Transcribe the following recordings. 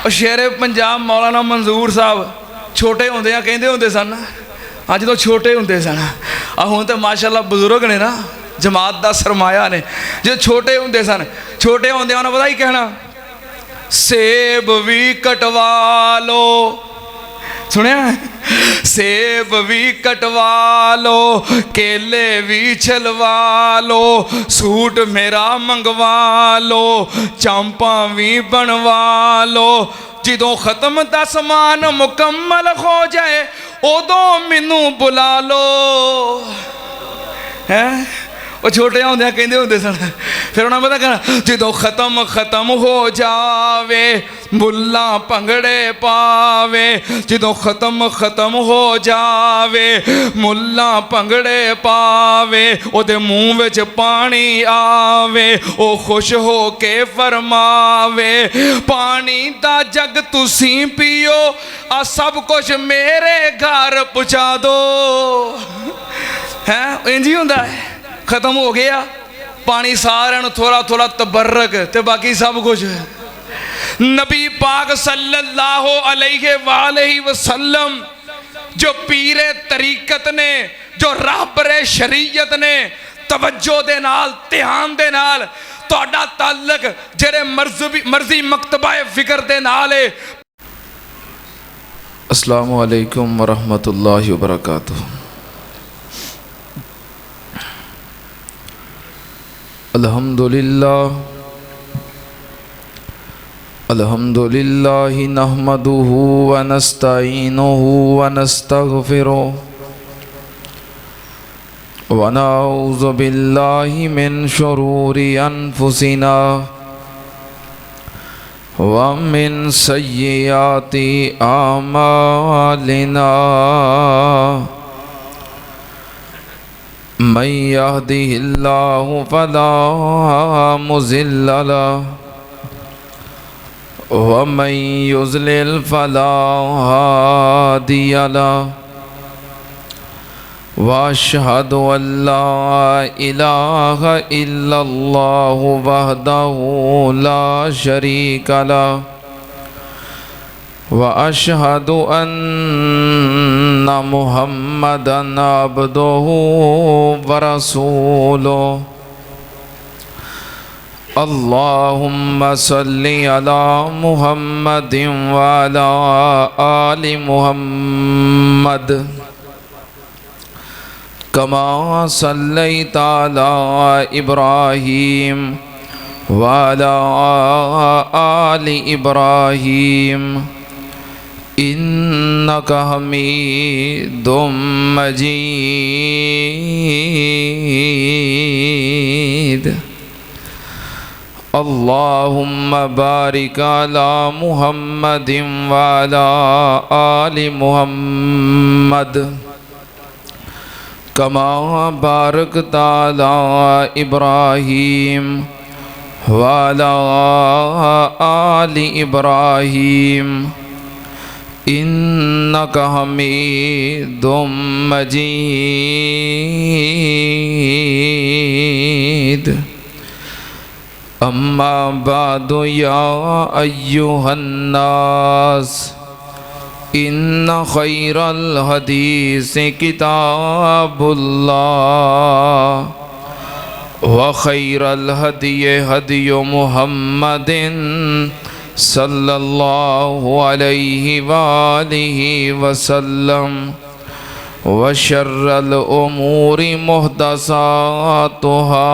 और शेरे पंजाब मौलाना मंजूर साहब छोटे होंदे कहंदे होंदे सन, अज तो छोटे होंदे सन, हुण तो माशाअल्लाह बजुर्ग ने ना, जमात का सरमाया ने। जो छोटे होंदे सन, छोटे होंदे उन्हें पता ही कहना, सेब भी कटवा लो, सुनिया, सेब भी कटवा लो, केले भी छलवा लो, सूट मेरा मंगवा लो, चांपा भी बनवा लो, जो खत्म दा समान मुकम्मल हो जाए उदों मैनू बुला लो। हैं वो छोटे होंदे कहंदे होंदे सन, फिर उन्हें पता कहना, जो खत्म खत्म हो जावे बुल्ला भंगड़े पावे, जो खत्म खत्म हो जावे मुल्ला भंगड़े पावे, ओदे मुँह विच पानी आवे, ओ खुश हो के फरमावे, पानी दा जग तुसी पियो, आ सब कुछ मेरे घर पहुँचा दो। हैं इंज ही हुंदा है, खत्म हो गया पानी, सारे थोड़ा थोड़ा तबर्रक ते बाकी सब कुछ। नबी पाक सल्लल्लाहु अलैहि वसल्लम जो पीरे तरीकत ने, जो रहबरे शरीयत ने, तवज्जो दे नाल ध्यान दे नाल तुहाडा ताल्लुक जेड़े मर्जी मकतबा फिक्र दे नाल है। अस्सलामु अलैकुम वरहमतुल्लाहि वबरकातुहू। अल्हम्दुलिल्लाह अल्हम्दुलिल्लाहि नहमदुहु व नस्तईनुहु व नस्तगफिरुहु व नऊज़ु बिल्लाहि मिन शुरूरि अनफुसिना व मिन सय्यिआति आमालिना। मन यहदिहिल्लाहु फला मुज़िल्ल लहु व मन युज़लिल फला हादिय लहु व अशहदु अल्ला इलाहा इल्लल्लाहु वहदहु ला शरीक लहु व अशहदु अन्ना मुहम्मदन अब्दुहु व रसूलुहु। अल्लाहुम्मा सल्लि अला मुहम्मदिन व अला आलि मुहम्मद कमा सल्लैता अला इब्राहीम व अला आलि इब्राहीम इन्नका हमीदुम मजीद। अल्लाहुम्मा बारिक अला मुहम्मदिन व अला आलि मुहम्मद कमा बारकता अला इब्राहीम व अला आलि इब्राहीम इन्नका हमीदुम मजीद। अम्मा बादु या अय्युहन्नास इन्न खैरल हदीस किताबुल्लाह व खैरल हदिय हदिय मुहम्मदिन सल्लल्लाहु अलैहि वालिहि वसल्लम व शर्रल उमूरि मुहदसातुहा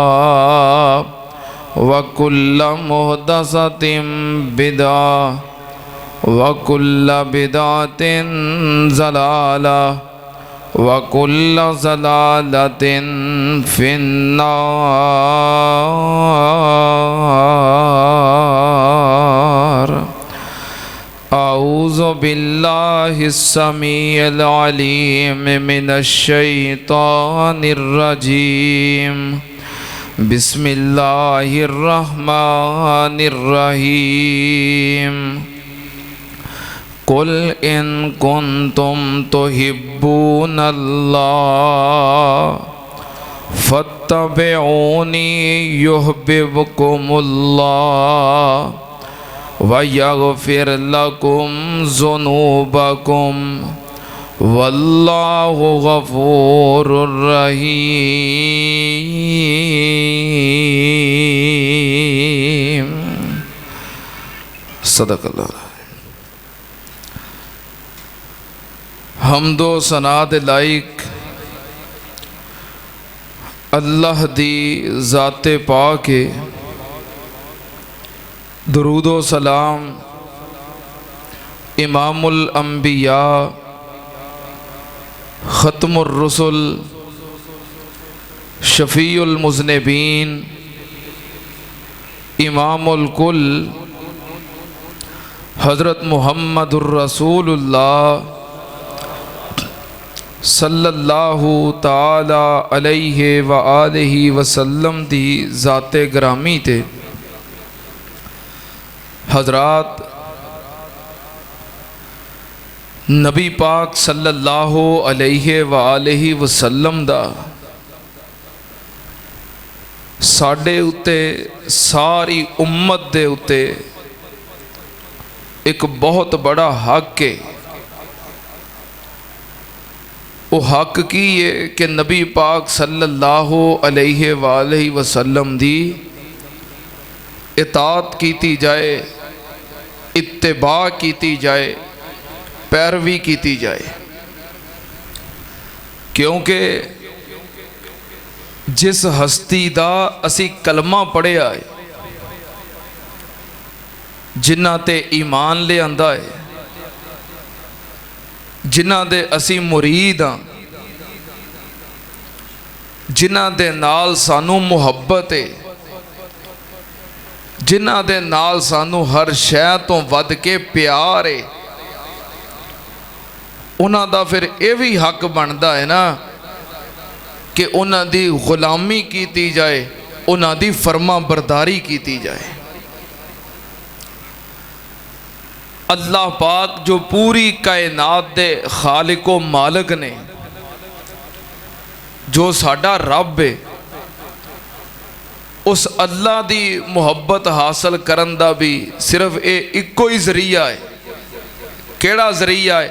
व कुल्ल मुहदसतिन बिदअ व कुल्ल बिदअतिन ज़लाला व कुल्ल ज़लालतिन फिन्नार। औज़ु बिल्लाहिस समीइल अलीम मिनश शैतानिर रजीम। बिस्मिल्लाहिर रहमानिर रहीम। कुल इन कुन्तुम तुहिब्बूनल्लाह फत्तबिऊनी युहब्बिबकुमुल्लाह वयग़फ़िर लकुम ज़ुनूबकुम वल्लाहु गफ़ूरुर रहीम। सदक़ल्लाह। हमदो सना दे लाइक अल्लाह दी ज़ाते पाक है। दुरूदो सलाम इमामुल अंबिया ख़त्मुर रुसुल शफ़ीउल मुज़निबीन इमामुल कुल हज़रत मुहम्मदुर रसूलुल्लाह सल्लल्लाहु ताला अलैहि व आलिहि वसल्लम दी ज़ाते ग्रामी थे। हज़रात नबी पाक सल्लल्लाहु अलैहि व आलिहि वसल्लम दा साडे उत्ते सारी उम्मत दे उत्ते एक बहुत बड़ा हक है। वो हक की है कि नबी पाक सल्लल्लाहु अलैहि व आलिहि वसल्लम दी इताअत कीती जाए, इत्तिबा कीती जाए, पैरवी कीती जाए। क्योंकि जिस हस्ती दा असी कलमा पढ़िया है, जिन्हां ते ईमान ले आंदा है, जिन्हां दे असी मुरीद हाँ, जिन्हां दे नाल सानू मुहब्बत है, जिन्हां दे नाल सानू हर शै तो वध के प्यार है, उन्हां दा फिर यह भी हक बनता है ना कि उन्हां दी गुलामी कीती जाए, उन्हां दी फरमा बरदारी कीती जाए। अल्लाह पाक जो पूरी कायनात दे खालिको मालिक ने, जो साडा रब है, उस अल्लाह दी मुहब्बत हासिल करन दा भी सिर्फ ये इको ही जरिया है। केड़ा जरिया है?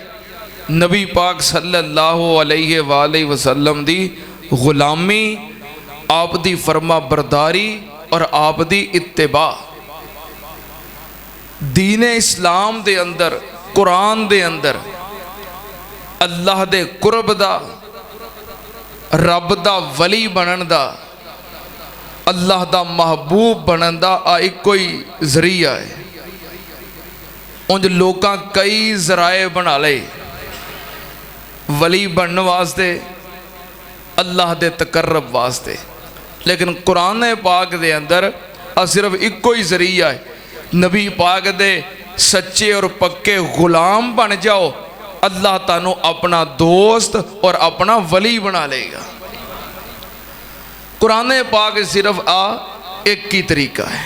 नबी पाक सल्लल्लाहु अलैहि वालैहि वसल्लम दी गुलामी, आप दी फरमा बरदारी और आप दी इत्तिबा। दीन इस्लाम दे अंदर, कुरान दे अंदर अल्लाह दे कुर्ब दा, रब दा वली बनन दा, अल्लाह दा महबूब बनन दा इको ही जरिया है। उंज लोकां कई जराए बना ले वली बनने वास्ते, अल्लाह दे तकर्रब वास्ते, लेकिन कुरान पाक दे अंदर सिर्फ इको ही जरिया है। नबी पाक दे सच्चे और पक्के गुलाम बन जाओ, अल्लाह तानू अपना दोस्त और अपना वली बना लेगा। कुरान पाक सिर्फ एक ही तरीका है।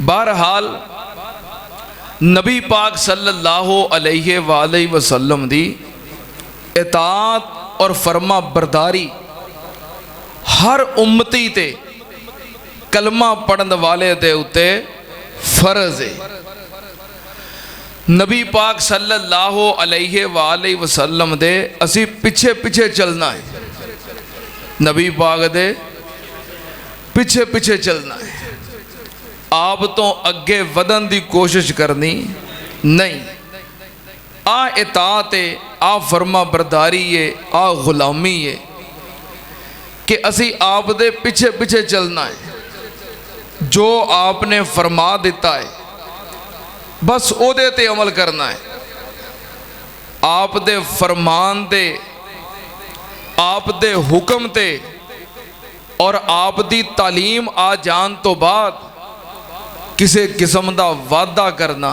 बहरहाल नबी पाक सल्लल्लाहु अलैहि वालैहि वसल्लम दी इताअत और फरमा बरदारी हर उम्मती ते कलमा पढ़न वाले दे उते फर्ज है। नबी पाक सल्लल्लाहु अलैहि वालैहि वसल्लम दे असी पिछे पिछे चलना है, नबी पाक दे पिछे पिछे चलना है। आप तो अगे वधन की कोशिश करनी नहीं। इताअत है, फरमा बरदारी है, गुलामी है कि असी आप दे पिछे पिछे चलना है। जो आपने फरमा दिता है बस ओदे ते अमल करना है। आप दे फरमान दे, आप दे हुक्म ते और आप दी तालीम आ जान तो बाद किसी किस्म का वादा करना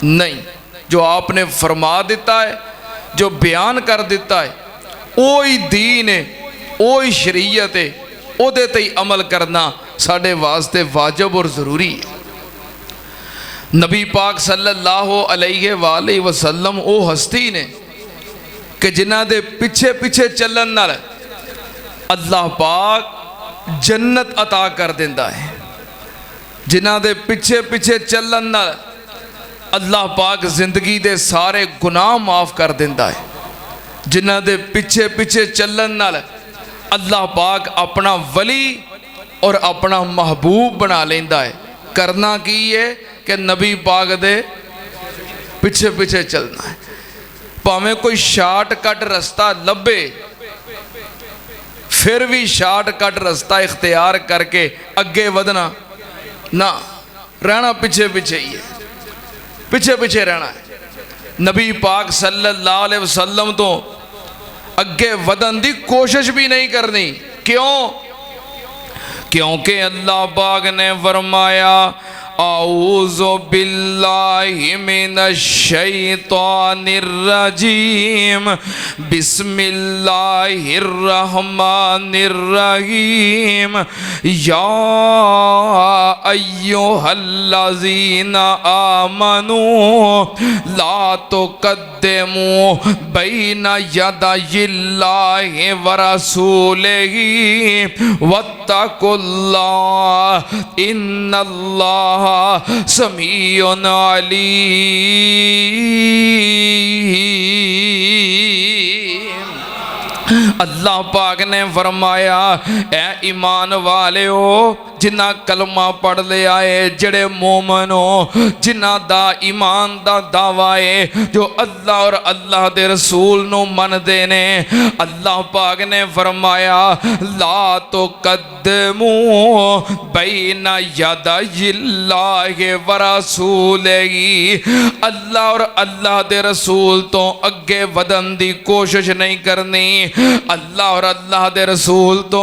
नहीं। जो आपने फरमा दिता है, जो बयान कर दिता है, वो ही दीन है, वो ही शरीयत है, उहदे ते ही अमल करना साढ़े वास्ते वाजिब और ज़रूरी है। नबी पाक सल्लल्लाहु अलैहि वालैहि वसल्लम वो हस्ती ने कि जिन्हां दे पिछे पिछे चलन नाल अल्लाह पाक जन्नत अता कर देंदा है। जिन्हां दे पिछे पिछे चलण नाल अल्लाह पाक जिंदगी दे सारे गुनाह माफ़ कर दिंदा है। जिन्हां दे पिछे पिछे चलण नाल अल्लाह पाक अपना वली और अपना महबूब बना लेंदा है। करना की है कि नबी पाक दे पिछे पिछे चलना है। भावें कोई शार्टकट रास्ता लभे फिर भी शार्टकट रास्ता इख्तियार करके अगे वधना ना, रहना पिछे पिछे ही है, पिछे पिछे रहना है। नबी पाक सल्लल्लाहु अलैहि वसल्लम तो अगे वधन की कोशिश भी नहीं करनी। क्यों? क्योंकि अल्लाह पाक ने फरमाया औज़ु बिल्लाहि मिनश शैतानिर रजीम बिस्मिल्लाहिर रहमानिर रहीम या अय्युहल्लज़ीना आमनू ला तुक़द्दिमू बैना यदायिल्लाहि व रसूलिही वत्तकुल्लाह इन्नल्लाह समीउन अलीम। अल्लाह पाक ने फरमाया ए ईमान वाले हो जिन्ना कलमा पढ़ लिया है, जड़े मोमन हो जिन्ना दा ईमान दा दावा है, जो अल्लाह और अल्लाह दे रसूल नु मनदे ने। अल्लाह पाक ने फरमाया ला तो कद्दमू बैना यदायिल्लाहि व रसूलिही, अल्लाह और अल्लाह दे रसूल तो अगे वधन दी कोशिश नहीं करनी, अल्लाह और अल्लाह दे रसूल तो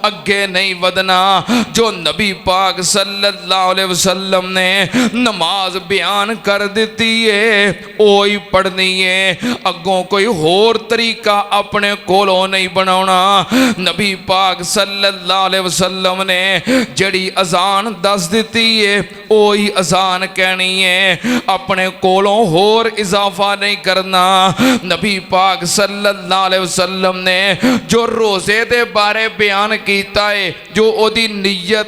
अगे नहीं वधना। जो नबी पाक सल्लल्लाहु अलैहि वसल्लम ने नमाज बयान कर दी है वो ही पढ़नी है, अगों कोई होर तरीका अपने कोलों नहीं बनाना। नबी पाक सल्लल्लाहु अलैहि वसल्लम ने जड़ी अजान दस दी है वो ही अजान कहनी है, अपने कोलों होर इजाफा नहीं करना। नबी पाक सल्लल्लाहु अलैहि वसल्लम ने जो रोज़े दे बारे बयान किया है, जो ओदी नियत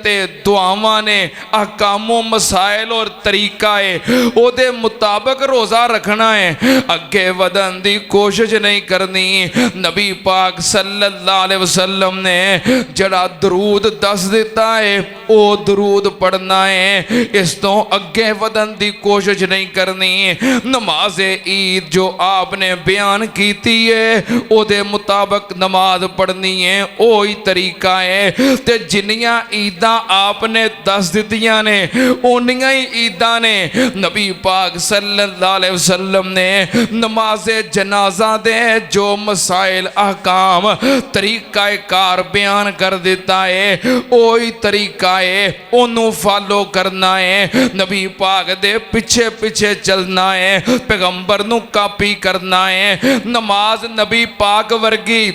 दुआवां ने अहकामो मसाइल और तरीका है, ओदे मुताबिक रोज़ा रखना है, अगे वधन की कोशिश नहीं करनी। नबी पाक सल्लल्लाहु अलैहि वसल्लम ने जड़ा दरूद दस दिता है वो दरूद पढ़ना है, इस तो अगे वधन की कोशिश नहीं करनी। नमाज ईद जो आपने बयान की है ओदे मुताबिक नमाज पढ़नी है, वो ही तरीका है। ते जिन्नियां ईदां आपने दस दित्तियां ने उन्नियां ही ईदां ने नबी पाक सल्लल्लाहु अलैहि वसल्लम ने नमाज़े जनाजा दे जो मसाइल अहकाम तरीका कार बयान कर दिता है, वही तरीका है, ओनू फॉलो करना है। नबी पाक दे पिछे पिछे चलना है, पैगंबर नू कापी करना है। नमाज नबी पाक वर्गी,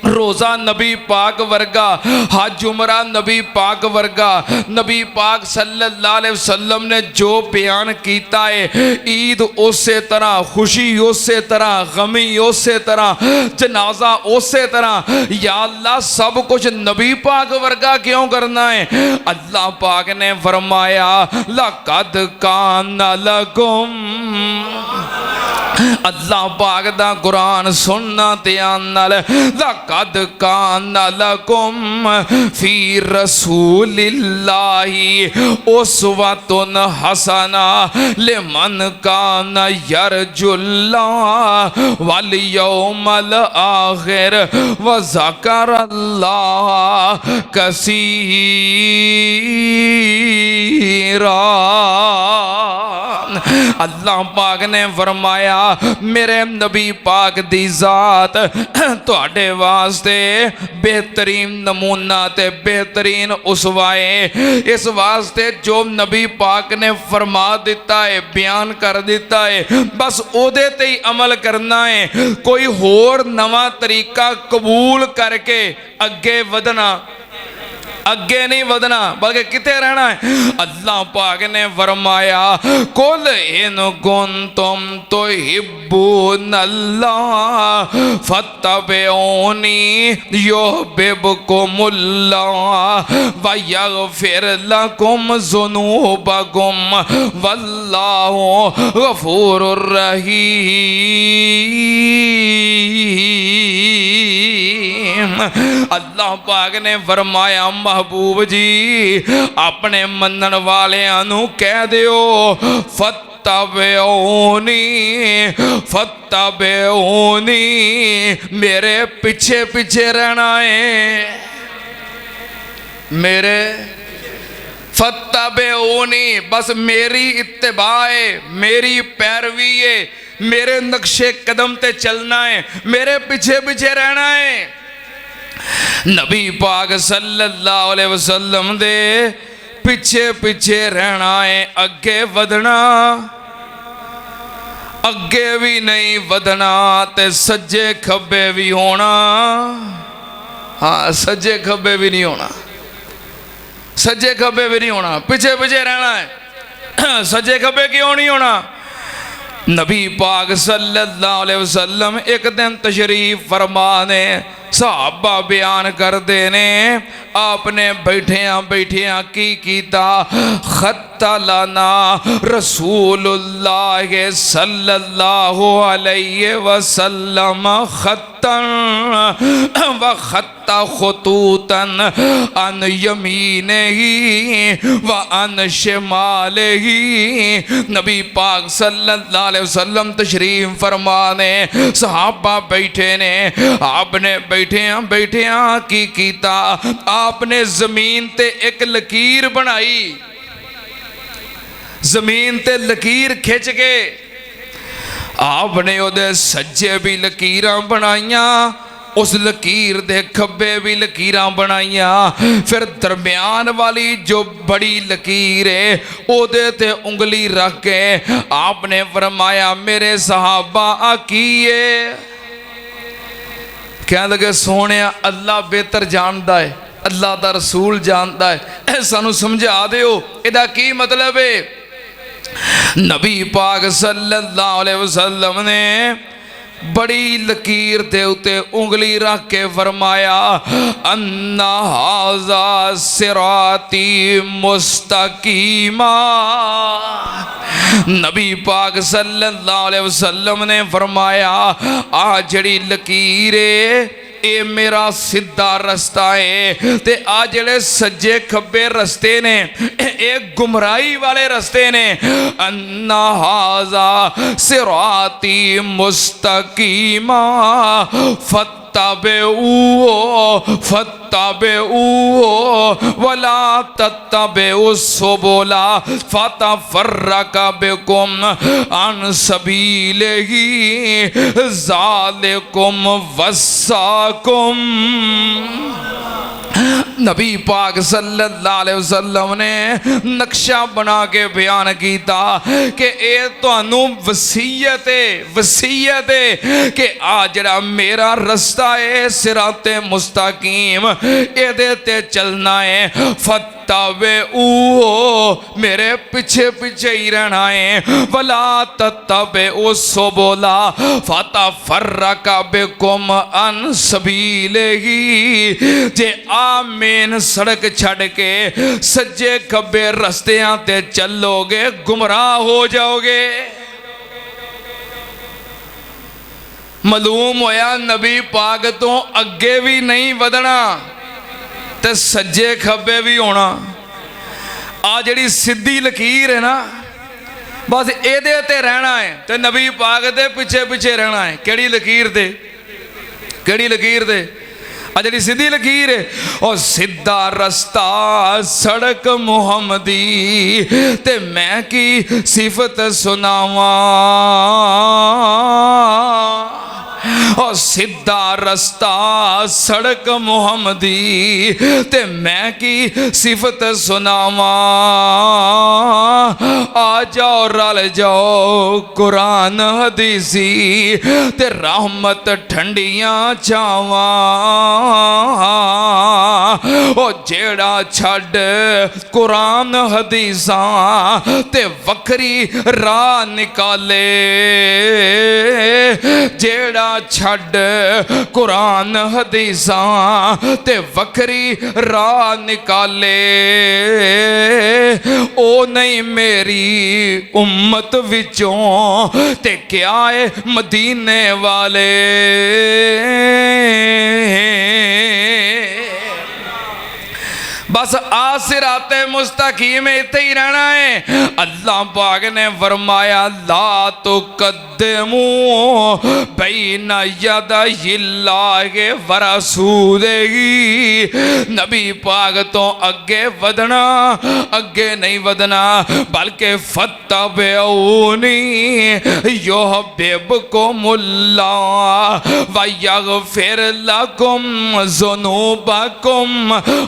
रोज़ा नबी पाक वर्गा, हज उमरा नबी पाक वर्गा। नबी पाक सल्लल्लाहु अलैहि वसल्लम ने जो बयान किया है, ईद उसे तरह, खुशी उसे तरह, गमी उसे तरह, जनाजा उसे तरह। या अल्लाह सब कुछ नबी पाक वर्गा क्यों करना है? अल्लाह पाक ने फरमाया लक़द काना लकुम, अल्लाह पाक दा कुरान सुनना ध्यान नाल, लक़द काना लकुम फी रसूलिल्लाहि उस्वतुन हसना लिमन काना यरजुल्लाह वल यौमल आखिर व ज़करल्लाह कसीरा। अल्लाह पाक ने फरमाया मेरे नबी पाक दी जात तुहाडे वास्ते बेहतरीन नमूना ते बेहतरीन उसवाए, इस वास्ते जो नबी पाक ने फरमा दिता है, बयान कर दिता है, बस ओदे ते ही अमल करना है। कोई होर नवा तरीका कबूल करके अगे वधना अगे नहीं वधना बल्कि किथे रहना है। अल्लाह पाक ने फरमाया कुल इन कुंतुम तुहिब्बूनल्लाह फत्तबिऊनी युहिब्बुकुमुल्लाह व यगफिर लकुम ज़ुनूबकुम वल्लाहु गफूरुर रहीम। अल्लाह पाक ने फरमाया महबूब जी अपने मनन वालियां नू कह दियो फत्तबिऊनी फत्तबिऊनी मेरे पीछे पीछे रहना है। मेरे फत्तबिऊनी बस मेरी इत्तिबाए मेरी पैरवी है, मेरे नक्शे कदम ते चलना है, मेरे पीछे पीछे रहना है। नबी पाक सल्लल्लाहु अलैहि वसल्लम दे पीछे पीछे रहना है। अगे वधना अगे भी नहीं वधना ते सज्जे खब्बे भी होना। हाँ सज्जे खब्बे भी नहीं होना, सज्जे खब्बे भी नहीं होना, पीछे पीछे रहना है। सज्जे खब्बे क्यों नहीं होना? नबी पाक सल्लल्लाहु अलैहि वसल्लम एक दिन तशरीफ फरमा ने सहाबा बयान करते ने आपने बैठिया की कीता खत्ता लाना रसूलुल्लाह सल्लल्लाहु अलैहि वसल्लम खत्तन व खत्ता खुतूतन अन यमीनिही व अन शिमालिही। नबी पाक सल्लल्लाहु अलैहि वसल्लम तशरीफ फरमाने सहाबा बैठे ने आपने बैठिया की कीता आपने जमीन ते एक लकीर बनाई, जमीन ते लकीर खिंच के आपने ओदे सज्जे भी लकीरां बनाइया, उस लकीर दे खब्बे भी लकीरां बनाइया, फिर दरम्यान वाली जो बड़ी लकीर है ओदे ते उंगली रख के आपने फरमाया मेरे सहाबा आकीए। कह लगे सोने अल्लाह बेहतर जानता है, अल्लाह दा रसूल जानता है, सानू समझा दियो इहदा की मतलब है। नबी पाक सल्लल्लाहु अलैहि वसल्लम ने बड़ी लकीर दे उते उंगली रख के फरमाया अन्ना हाज़ा सिराती मुस्तकीमा। नबी पाक सल्लल्लाहु अलैहि वसल्लम ने फरमाया आ जड़ी लकीर है ये मेरा सीधा रस्ता है ते आ जेड़े सज्जे खब्बे रस्ते ने ये गुमराही वाले रस्ते ने। अन्ना हाज़ा सिराती मुस्तकीमा फत्तबिऊहु वला तत्तबिउ सुबुला फतफर्रका बिकुम अन सबीलिही ज़ालिकुम वस्साकुम। नबी पाक सल्लल्लाहु अलैहि वसल्लम ने नक्शा बना के बयान किया कि ये तुहानू वसीयत है कि आ जड़ा मेरा रस्ता है सिराते मुस्तकीम एदे ते चलना है। फत्तबिऊहु मेरे पीछे पीछे ही रहना है। वला तत्तबिउ सुबुला फतफर्रका बिकुम अन सबीलिही जे आ मेन सड़क छड़ के सज्जे खब्बे रस्तियां ते चलोगे गुमराह हो जाओगे। मालूम होया नबी पाक तो अगे भी नहीं वधना ते सज्जे खब्बे भी होना। आ जड़ी सीधी लकीर है ना बस एदे ते रहना है ते नबी पाक दे पीछे पीछे रहना है। केड़ी लकीर ते केड़ी लकीर ते आ जड़ी सीधी लकीर है और सीधा रस्ता सड़क मुहम्मदी ते मैं की सिफत सुनावा। और सीधा रस्ता सड़क मुहम्मदी ते मैं की सिफत सुनावा। आ जाओ रल जाओ कुरान हदीसी ते रहमत ठंडियां चावा। ओ जेड़ा छड़ कुरान हदीसां ते वखरी राह निकाले, जेड़ा छड़ कुरान हदीसां ते वखरी राह निकाले, ओ नहीं मेरी उम्मत विचों ते क्या है मदीने वाले। बस आसिराते मुस्तकीम इत्थे ही रहना है। अल्लाह पाक ने फरमाया ला तो कद्दमू बैन यदैहिल्लाहि व रसूलिही, नबी पाक तो अगे वधना, अगे नहीं वधना, बल्कि फत्तबिऊनी युहब्बिबकुमुल्लाह व यगफिर लकुम ज़ुनूबकुम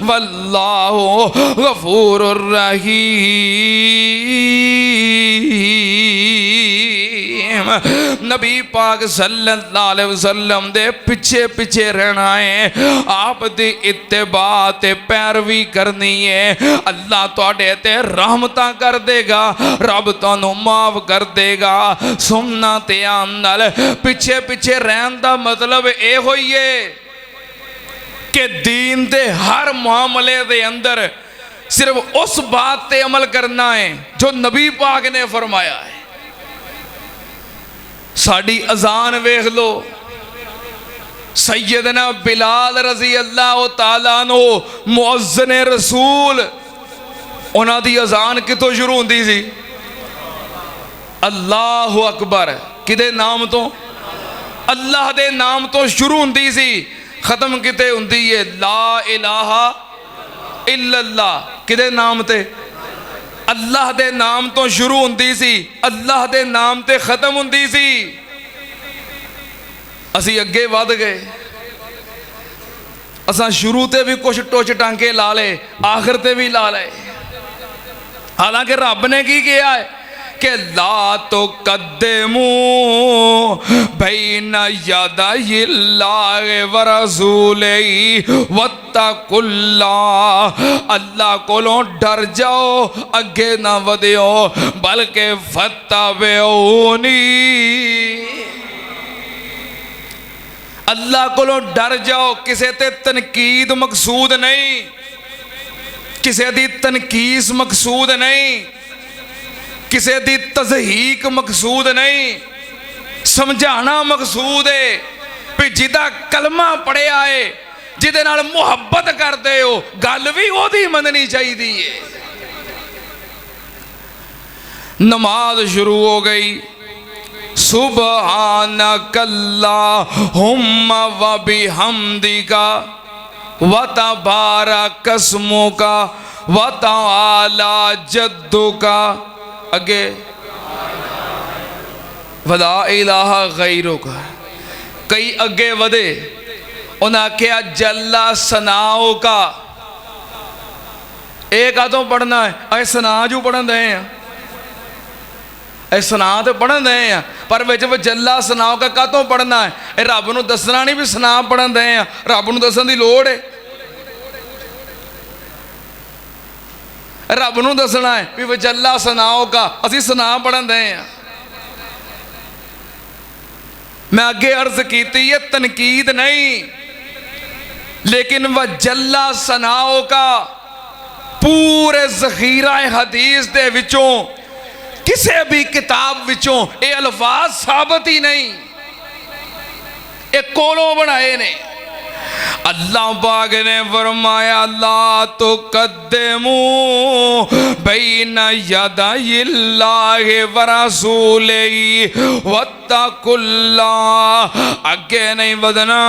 वल्लाहु गफूरुर रहीम। नबी पाक सल्लल्लाहु अलैहि वसल्लम दे पिछे पिछे रहना है, आप दी इत्तिबा ते पैरवी करनी है। अल्लाह तुहाडे ते रहमतां कर देगा, रब तुहानू माफ कर देगा। सुनना ते आन नाल पिछे पिछे रहन दा मतलब ए होई है कि दीन दे हर मामले दे अंदर सिर्फ उस बात पे अमल करना है जो नबी पाक ने फरमाया है। साड़ी अजान वेख लो, सैयदना बिलाल रजी अल्लाह तआला अन्हु मुअज्जिन रसूल, उन्हां दी अजान कितों शुरू होंदी सी? अल्लाहु अकबर किदे नाम तो? अल्लाह दे नाम तो शुरू होंदी सी, खत्म किते हुंदी है ला इलाहा इल्लल्लाह, किदे नाम ते? अल्लाह दे नाम तो शुरू होंदी सी, अल्लाह दे नाम ते खत्म होंदी सी। असी अगे वध गए, असा शुरू ते भी कुछ टुच टांके ला ले, आखिर ते भी ला ले। हालांकि रब ने की किया है कि ला तो कद्दमू बैन यदैहिल्लाहि व रसूलिही वत्तकुल्लाह, अल्लाह कोलों डर जाओ, अगे ना वधियो, बल्कि फत्तबिऊनी, अल्लाह कोलों डर जाओ। किसे ते तनकीद मकसूद नहीं, किसे दी तनकीस मकसूद नहीं, किसे दी तज़हीक मकसूद नहीं, समझाना मकसूद है भी जिदा कलमा पढ़िया है, जिदे नाल मुहब्बत करते हो, गल भी ओदी मननी चाहिए है। नमाज शुरू हो गई, सुब्हानकल्लाहुम्मा व बिहम्दिका व तबारकस्मुका व तआला जद्दुका, अगे वला इलाहा गैरुका। कई अगे वधे, उन्हें आख्या जल्ला सनाओ का। एक आदों पढ़ना है, अस सना जू पढ़न दे हैं, सना तो पढ़न दे हैं, पर विच जल्ला सनाओ का कातों पढ़ना है? रब नूं दसना नहीं भी सना पढ़न दे हैं, रब नूं दसन दी लोड़ है? रब नूं दसना है भी वजल्ला सनाओ का, असी सना पढ़न दे हैं। मैं अगे अर्ज की है तनकीद नहीं, लेकिन वजल्ला सनाओ का पूरे जखीरा हदीस दे विचों किसी भी किताब विचों ये अल्फाज साबित ही नहीं, ये कोलों बनाए ने। अल्लाह पाक ने फरमाया ला तो कद्दमू बैन यदैहिल्लाहि व रसूलिही वत्तकुल्लाह, अगे नहीं वधना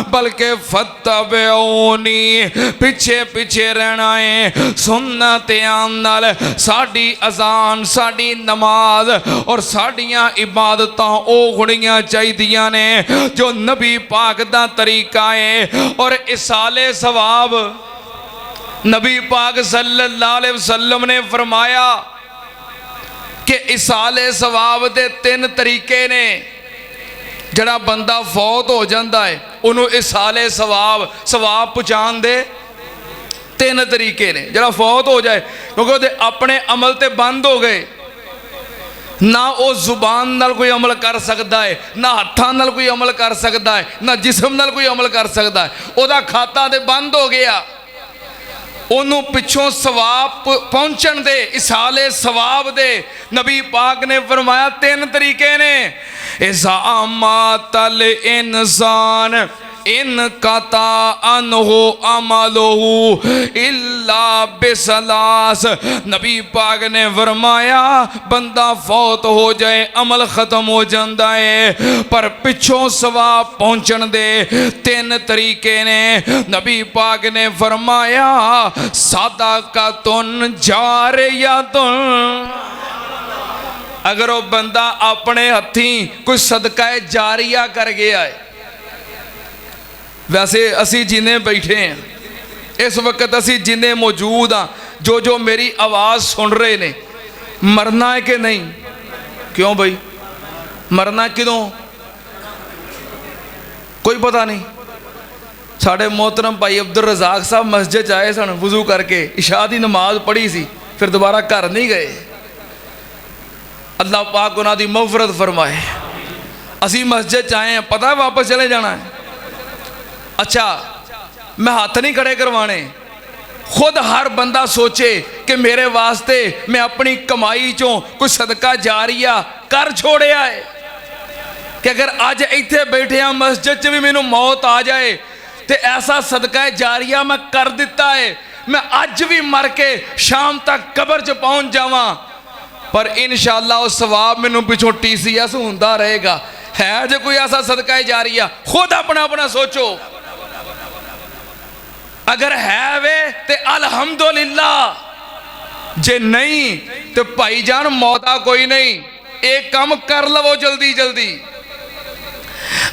बल्कि फत्तबिऊनी, पिछे पिछे रहना है। सुनना ते आन नाल साडी अजान, साडी नमाज और साडियां इबादतां ओ होणियां चाहिदियां ने जो नबी पाक दा तरीका है। और इसाले सवाब, नबी पाक सल्लल्लाहु अलैहि वसल्लम ने फरमाया कि इसाले सवाब दे 3 तरीके ने। जड़ा बंदा फौत हो जाता है उन्होंने इसाले सवाब, सवाब पहुँचान दे तीन तरीके ने जरा फौत हो जाए, क्योंकि वो अपने अमल ते बंद हो गए, ना वो जुबान नाल कोई अमल कर सकता है, ना हत्थां नाल कोई अमल कर सकता है, ना जिस्म नाल कोई अमल कर सकता है, उसका खाता ते बंद हो गया। उन्होंने पिछों सवाब पहुँचण दे, इसाले सवाब दे नबी पाक ने फरमाया तीन तरीके ने। इज़ा मातल इंसान इन कता अनहु अमलहु इल्ला बिसलास। नबी पाक ने फरमाया बंदा फौत हो जाए अमल खत्म हो जाता है, पर पिछों सवाब पहुंचण दे तीन तरीके ने। नबी पाक ने फरमाया सदक़तुन जारियतुन, अगर वो बंदा अपने हथी कोई सदका जारिया कर गया है। वैसे असी जिन्हें बैठे हैं इस वक्त, असी जिन्हें मौजूद हाँ, जो जो मेरी आवाज़ सुन रहे ने, मरना है कि नहीं? क्यों भाई मरना किदों? कोई पता नहीं। साढ़े मोहतरम भाई अब्दुल रज़ाक साहब मस्जिद आए सन, वजू करके इशा की नमाज पढ़ी सी, फिर दोबारा घर नहीं गए। अल्लाह पाक उन्हों की मग़फ़िरत फरमाए। असी मस्जिद आए हैं, पता है वापस चले जाना है। अच्छा, मैं हाथ नहीं खड़े करवाने, खुद हर बंदा सोचे कि मेरे वास्ते मैं अपनी कमाई चों कुछ सदका जारिया कर छोड़िया है, कि अगर अज इत्थे बैठे हाँ मस्जिद च भी मैनू मौत आ जाए तो ऐसा सदका जारिया मैं कर दिता है, मैं अज भी मर के शाम तक कबर च पहुँच जावा, पर इंशाअल्लाह उस सवाब मैनू पिछों TCS होंदा रहेगा। है जो कोई ऐसा सदका जारिया? खुद अपना अपना सोचो। अगर है वे तो अल्हम्दुलिल्लाह, जे नहीं तो भाईजान मौता कोई नहीं, एक काम कर लवो जल्दी जल्दी।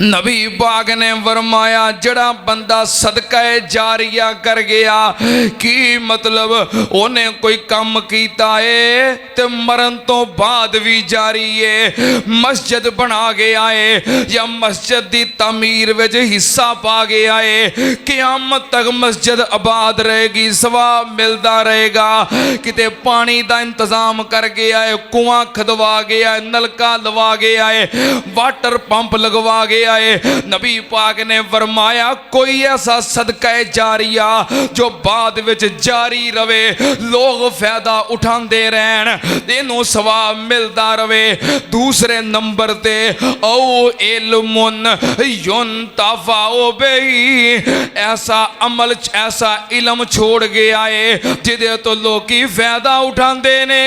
नबी पाक ने फरमाया जड़ा बंदा सदका जारिया कर गया, की मतलब उन्हें कोई काम किया है तो मरण तो बाद भी जारी है। मस्जिद बना गया है या मस्जिद की तमीर विच हिस्सा पा गया है, क़यामत तक मस्जिद आबाद रहेगी, सवाब मिलता रहेगा। किते पानी का इंतजाम कर गया है, कुआं खदवा गया है, नलका लवा गया है, वाटर पंप लगवा गया है, नबी पाक ने फरमाया कोई ऐसा सदका जारिया जो बाद विच जारी रवे, लोग फायदा उठाते रहन, इनू सवाब मिलता रवे। दूसरे नंबर ते औ इल्मुन युंतफअ बिही, ऐसा अमल ऐसा इल्म छोड़ गया है जिदे तो लोग फायदा उठाते ने।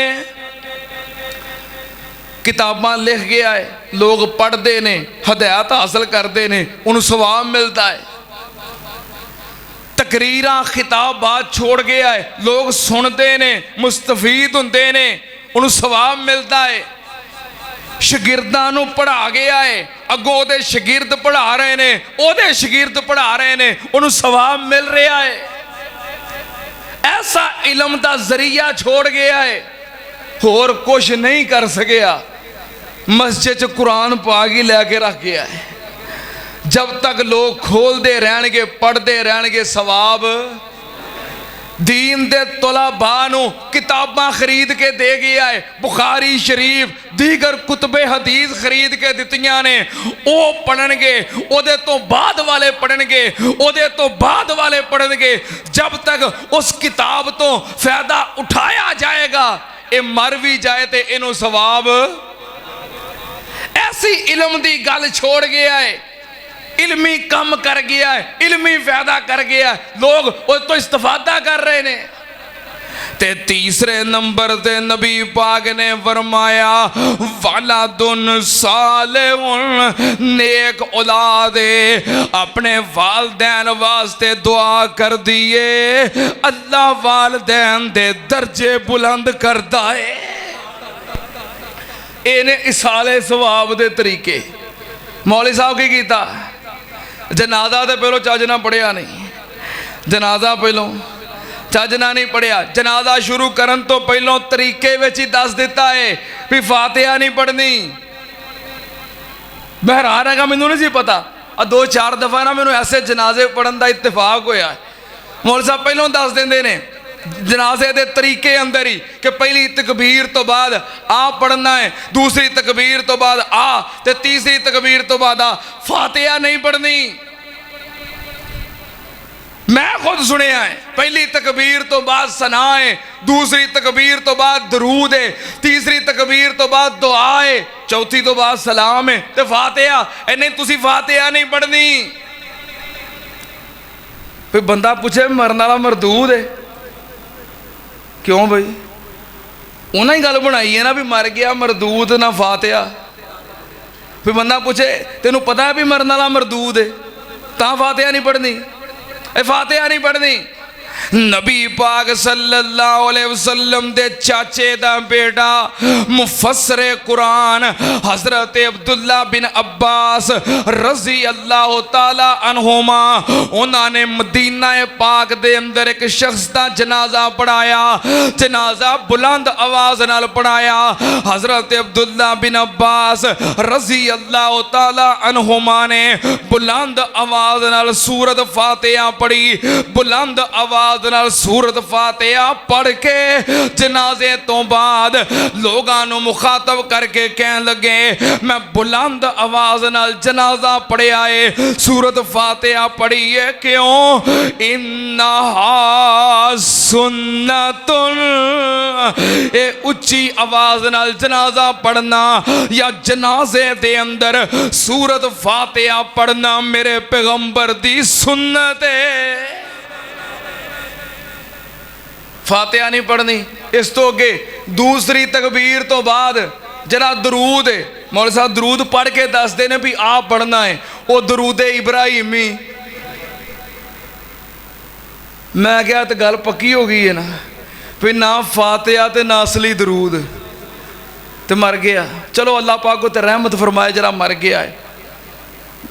किताबां लिख गया है, लोग पढ़ते ने, हदायत हासिल करते ने, उन्हें सवाब मिलता है। तकरीरां खिताबात छोड़ गया है, लोग सुनते ने, मुस्तफीद होंदे ने, उन्हें सवाब मिलता है। शगिर्दां नूं पढ़ा गया है, अगों ओहदे शगिर्द पढ़ा रहे ने, ओहदे शगिर्द पढ़ा रहे ने, उन्हें सवाब मिल रहा है। ऐसा इल्म दा जरिया छोड़ गया है, होर कुछ नहीं कर सकिया। मस्जिद कुरान पाक ही लैके रख गया है। जब तक लोग खोलते रहणगे, पढ़ते रहणगे, सवाब दीन दे तुलाबा नूं किताबां खरीद के दे गया है। बुखारी शरीफ दीगर कुतबे हदीस खरीद के दित्तियां ने, वो पढ़नगे, ओदे तो बाद वाले पढ़नगे, ओदे तो बाद वाले पढ़नगे। जब तक उस किताब तो फायदा उठाया जाएगा, ये मर भी जाए तो इनू सवाब। ऐसी इल्म दी गल छोड़ गया है, इल्मी कम कर गया है, इल्मी फायदा कर गया है, लोग उस तो इस्तेफादा कर रहे ने। ते तीसरे नंबर ते नबी पाक ने फरमाया वलदुन सालिहुन, नेक औलाद अपने वालदैन वास्ते दुआ कर दिए, अल्लाह वालदैन दे दर्जे बुलंद करता है। इन्हें इसाले सवाब दे तरीके। मौलवी साहब की कीता, जनाजा तो पहलों चज ना पढ़िया नहीं, जनाजा पहलों चज ना नहीं पढ़िया। जनाजा शुरू करन तो पहलों तरीके विच ही दस दिता है भी फातिहा नहीं पढ़नी। मैं हैरान है, मैनू नहीं सी पता। 2-4 दफा ना मैनू ऐसे जनाजे पढ़न का इत्तेफाक होया, मौलवी साहब पहलों दस देंदे ने जनाजे के तरीके अंदर ही कि पहली तकबीर तो बाद आ पढ़ना है, दूसरी तकबीर तो बाद आ, ते तीसरी तकबीर तो बाद आ। फातिहा नहीं पढ़नी। मैं खुद सुनिया है, पहली तकबीर तो बाद सना है, दूसरी तकबीर तो बाद दरूद है, तीसरी तकबीर तो बाद दुआ है, चौथी तो बाद सलाम है, ते फातिहा नहीं। तुसी फातिहा नहीं पढ़नी। फिर बंदा पूछे मरने वाला मरदूद है क्यों भाई? उन्हें ही गल बनाई है ना भी मर गया मरदूद ना फातिहा। फिर बंदा पूछे तेनू पता है भी मरने वाला मरदूद है ता फातिहा नहीं पढ़नी? फातिहा नहीं पढ़नी। नबी पाक सल्लल्लाहु अलैहि वसल्लम दे चाचे दा बेटा मुफस्सिर कुरान हजरत अब्दुल्ला बिन अब्बास रजी अल्लाह तआला अन्हुमा, उन्होंने मदीना पाक दे अंदर एक शख्स दा जनाजा पढ़ाया। जनाजा बुलंद आवाज नाल पढ़ाया। हजरत अब्दुल्ला बिन अब्बास रजी अल्लाह तआला अन्हुमा ने बुलंद आवाज नाल सूरत फातिहा पढ़ी। बुलंद आवाज सूरत फातिहा पढ़ के जनाजे तो बाद लोगों को मुखातब करके कहने लगे मैं बुलंद आवाज नाल जनाजा पढ़िया है, सूरत फातिहा पढ़ी है क्यों? इन्नहा सुन्नतुन। ए उच्ची आवाज नाल जनाजा पढ़ना या जनाजे दे अंदर सूरत फातिहा पढ़ना मेरे पैगंबर दी सुन्नत है। फातिहा नहीं पढ़नी। इस तो अगे दूसरी तकबीर तो बाद जरा दरूद है, मौलवी साहब दरूद पढ़ के दसते ने भी आप पढ़ना है, वो दरूद इब्राहिमी। मैं क्या तो गल पक्की हो गई है ना, फिर ना फातिहा ते ना असली दरूद तो मर गया। चलो अल्लाह पाक को तो रहमत फरमाए जरा मर गया है।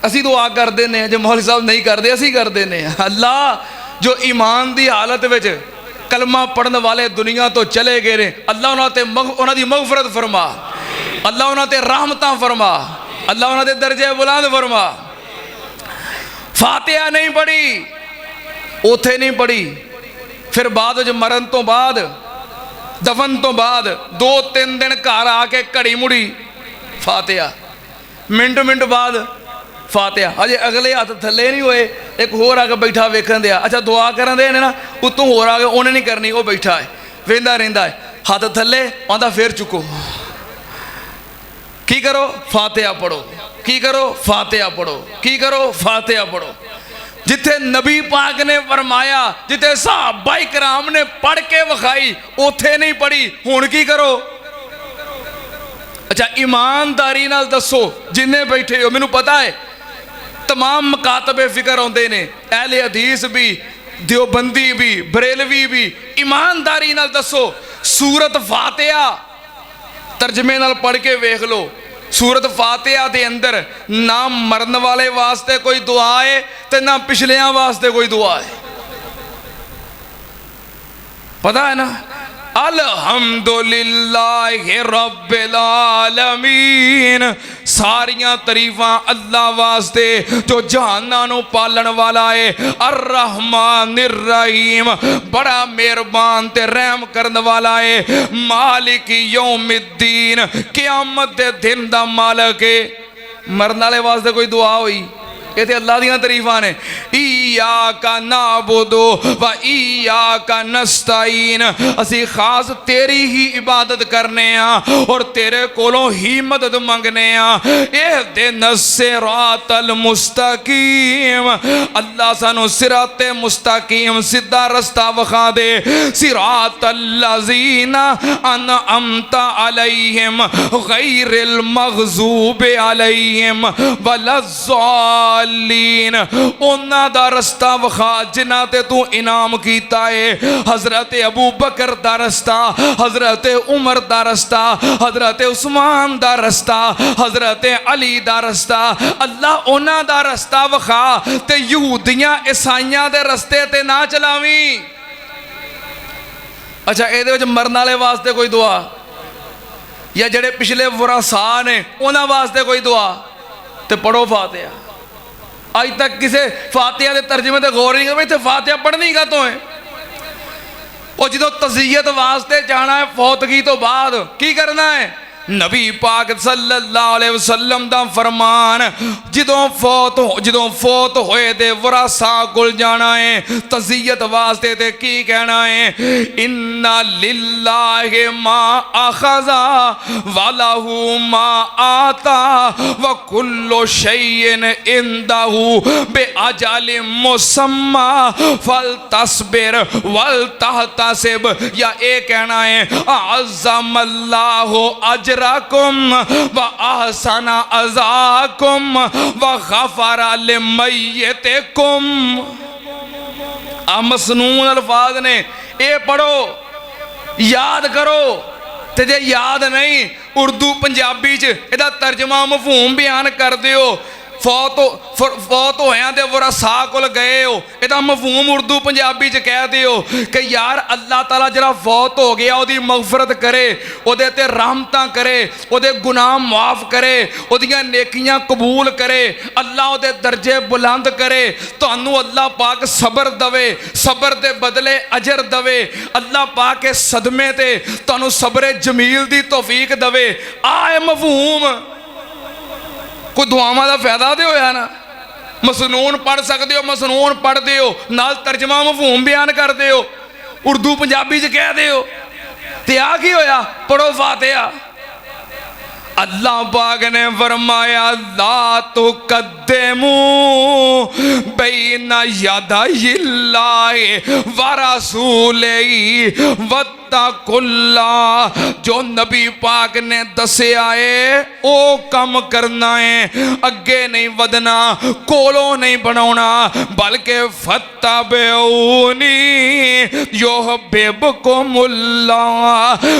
असी दुआ कर देने जो मौलवी साहब नहीं करते असी कर देने। अल्लाह जो ईमान की हालत विच कलमा पढ़ने वाले दुनिया तो चले गए ने, अल्लाह उन्होंने दी मगफरत फरमा, अल्लाह उन्होंने रहमतां फरमा, अल्लाह उन्होंने दर्जे बुलंद फरमा। फातिहा नहीं पढ़ी, उथे नहीं पढ़ी। फिर बाद जो मरण तो बाद दफन तो बाद 2-3 दिन घर आके घड़ी मुड़ी फातिहा, मिनट मिनट बाद फातिहा। अजे अगले हाथ थले नहीं होए, एक होर आके बैठा वेखन दिया। अच्छा दुआ कर दे ना, उतों होर आ गए, उन्हें नहीं करनी, वो बैठा है वेंदा रहिंदा है, हाथ थले आंदा फिर चुको। की करो? फातिहा पढ़ो। की करो? फातिहा पढ़ो। की करो? फातिहा पढ़ो। जिथे नबी पाक ने फरमाया, जिथे सहाबा किराम ने पढ़ के विखाई, उथे नहीं पढ़ी। हुण की करो? अच्छा ईमानदारी नाल दसो जिन्हें बैठे हो, मैनू पता है तमाम मकातबे फिक्र आते ने, अहले हदीस भी, देवबंदी भी, बरेलवी भी। ईमानदारी नाल दसो सूरत फातिहा तर्जमे नाल पढ़ के वेख लो। सूरत फातिहा दे अंदर ना मरन वाले वास्ते कोई दुआ है ते ना पिछलियां वास्ते कोई दुआ है। पता है ना? अल्हम्दुलिल्लाहि रब्बिल आलमीन। सारियां तरीफां अल्लाह वास्ते जो जहाना नु पालन वाला है। अर्रहमानिर रहीम, बड़ा मेहरबान ते रहम करने वाला है। मालिक यौमिद्दीन, क़यामत दे दिन दा मालिक है। मरने वाले वास्ते कोई दुआ हुई? ये तो अल्लाह दियां तरीफां ने। इय्याका नअबुदु व इय्याका नस्तईन, असी खास तेरी ही इबादत करने और तेरे कोलों ही मदद मंगने। इहदिना सिरातल मुस्तकीम, अल्लाह सानू सिराते मुस्तकीम सीधा रास्ता विखा दे। सिरातल लज़ीना अनअमता अलैहिम गैरिल मग़ज़ूबि अलैहिम वलज़्ज़ालिन, उन्हां दा रस्ता विखा जिन्हां ते तू इनाम कीता है। हजरत अबू बकर दा रस्ता, हजरत उमर दा रस्ता, हजरत उस्मान दा रस्ता, हजरत अली दा रस्ता। अल्लाह उन्हां दा रस्ता विखा ते यहूदियां ईसाइयां दे रस्ते ते ना चलावी। अच्छा ये मरने वाले वास्ते कोई दुआ या जेड़े पिछले वरासा ने उन्हां वास्ते कोई दुआ? तो पढ़ो फातिहा। अज तक किसी फातिहा के तर्जमे ते गौर नहीं कर, इतने फातिहा पढ़नी का तो है। और जो तज़ियत वास्ते जाना है फौतगी तो बाद की करना है, नबी पाक सल्लल्लाहु अलैहि वसल्लम दा फरमान, ਜਦੋਂ फौत होए ते वरासा कोल जाना है तज़ियत वास्ते ते की कहना है, इन्ना लिल्लाहि मा अखज़ा वलहु मा आता व कुल्लु शैइन इंदहु बिअजल मुसम्मा फल तस्बिर वल तहतसिब। या ये कहना है अज़्ज़मल्लाहु अजर व अहसना अज़ाकुम व गफ़रा लिमय्यतिकुम। मसनून अल्फाज ने, ये पढ़ो याद करो, ते जे याद नहीं उर्दू पंजाबी च इहदा तर्जमा मफहूम बयान कर दियो। फौत होया ते वरासा कोल गए हो, इहदा मफहूम उर्दू पंजाबी च कह दियो कि यार अल्लाह ताला जरा फौत हो गया ओदी मगफरत करे, ओदे ते रहमतां करे, ओदे गुनाह माफ़ करे, ओदियां नेकियां कबूल करे, अल्लाह ओदे दर्जे बुलंद करे, तुहानू अल्लाह पाक सबर दवे, सबर दे बदले अजर दवे, अल्लाह पाक के सदमे ते तुहानू सबरे जमील दी तौफीक दवे। आए मफहूम कोई दुआवां का फायदा तो होया ना। मसनून पढ़ सकते हो, मसनून पढ़ते हो, नाल तर्जमा मफहूम बयान करते हो, उर्दू पंजाबी च कह दे हो, ते आ की होया, पढ़ो फातिहा। अल्लाह पाक ने फरमाया ला तुक़द्दिमू बैना यदायिल्लाहि व रसूलिही वत्तकुल्लाह। जो नबी पाक ने दसिया है वो कम करना है, अगे नहीं वधना, कोलों नहीं बनाना, बल्कि फत्तबिऊनी युहिब्बुकुमुल्लाह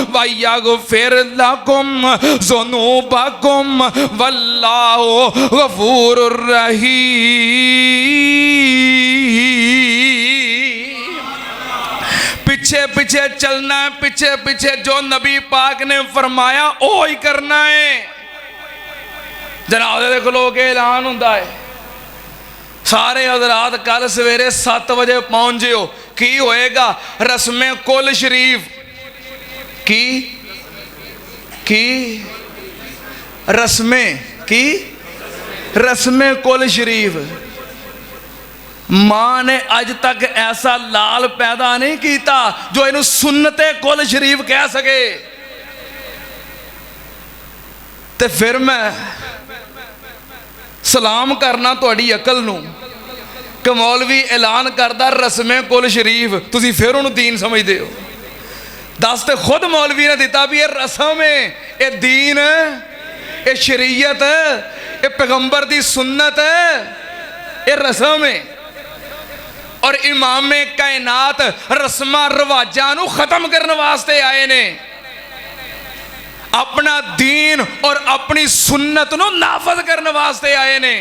व यग़फिर लकुम ज़ुनूबकुम वल्लाहु गफ़ूरुर रहीम। पीछे पीछे चलना है, पीछे पीछे जो नबी पाक ने फरमाया वो ही करना है। जनाब दे खलो के ऐलान होंदा है, सारे हज़रात कल सवेरे 7 बजे पहुंच जियो। की होएगा, रस्मे कुल शरीफ की रस्मे कुल शरीफ। मां ने अज तक ऐसा लाल पैदा नहीं किया जो इनू सुन्नते कुल शरीफ कह सके। ते फिर मैं सलाम करना तुहाडी अकल नू कि मौलवी ऐलान करदा रस्मे कुल शरीफ, तुसी फिर उन्होंने दीन समझते हो। दस तो खुद मौलवी ने दिता भी ये रस्म है, ये दीन, ये शरीयत, ये पैगंबर दी सुन्नत, ये रस्म है। और इमाम कायनात रस्मां रिवाजां नूं खत्म करने वास्ते आए ने, अपना दीन और अपनी सुन्नत नूं नाफज करने वास्ते आए ने।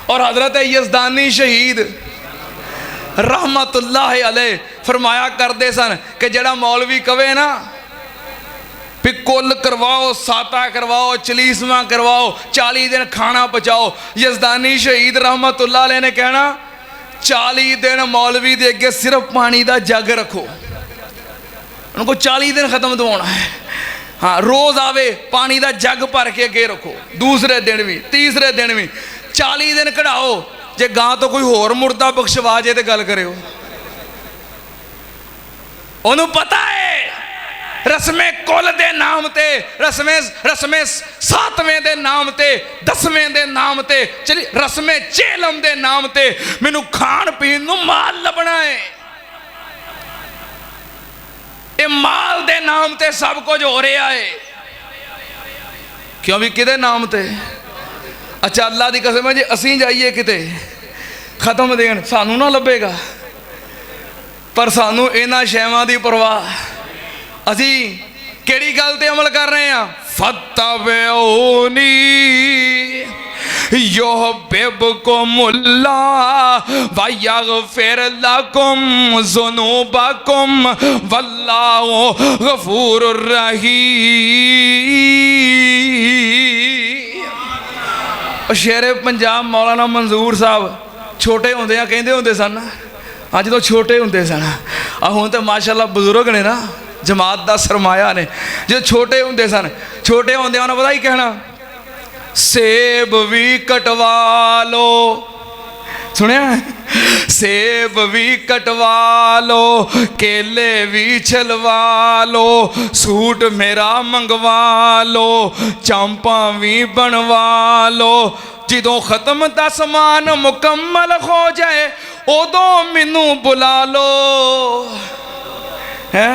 और हजरत यज़दानी शहीद रहमतुल्लाह अलैह फरमाया करते सन कि जड़ा मौलवी कवे ना भी कुल करवाओ, साता करवाओ, चलीसवा करवाओ, 40 दिन खाना पचाओ, यज़दानी शहीद रहमतुल्लाह अलैह ने कहना 40 दिन मौलवी दे अगे सिर्फ पानी का जग रखो, उनको 40 दिन खत्म दवाना है। हाँ, रोज़ आवे पानी का जग भर के अगे रखो, दूसरे दिन भी, तीसरे दिन भी, 40 दिन कढ़ाओ। जे गां तो कोई होर मुर्दा बख्शवा जे तो गल करे, उन्होंने पता है रस्मे कुल दे नाम ते, रस्मे 7वें दे नाम ते, 10वें दे नाम ते, चली रस्मे चेलम दे नाम ते मैनू खान पीन नू माल लभना है। ये माल दे नाम ते सब कुछ हो रहा है, क्यों भी किदे नाम ते। अच्छा अल्लाह की कसम है जी असी जाइए किते खत्म देन सानू ना लभेगा, पर सानू इन्हां शैवां दी परवाह, असी केड़ी गल ते अमल कर रहे हैं। फत्तबिऊनी युहिब्बुकुमुल्लाह व यग़फिर लकुम ज़ुनूबकुम वल्लाहु गफ़ूरुर रहीम। शेरे पंजाब मौलाना मंजूर साहब छोटे होंदे कहंदे होंदे सन अज तो छोटे होंदे सन हुण तो माशाअल्लाह बजुर्ग ने ना जमात का सरमाया ने जो छोटे होंदे सन छोटे होंदे उन्हें पता ही कहना सेब भी कटवा लो सुनिया सेब भी कटवा लो केले भी छलवा लो सूट मेरा मंगवा लो चांपा भी बनवा लो जो खत्म दा समान मुकम्मल हो जाए उदों मैनू बुला लो है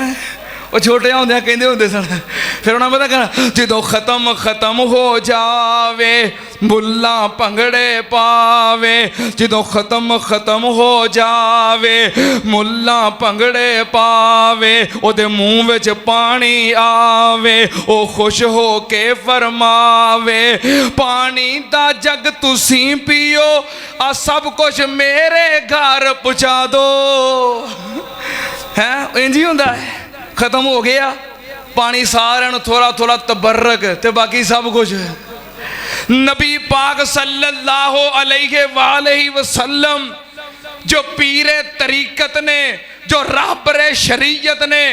वो छोटे होंदे कहंदे होंदे सन फिर उन्होंने पता कहना जो खत्म हो जावे बुल्ला भंगड़े पावे जो खत्म हो जावे मुल्ला भंगड़े पावे ओदे मुँह विच पानी आवे ओ खुश हो के फरमावे पानी दा जग तुसी पियो आ सब कुछ मेरे घर पहुँचा दो है इंज ही हुंदा है खत्म हो गया पानी सारे थोड़ा थोड़ा तबर्रक ते बाकी सब कुछ नबी पाक सल्लल्लाहु अलैहि वसल्लम जो पीरे तरीकत ने जो राहबरे शरीयत ने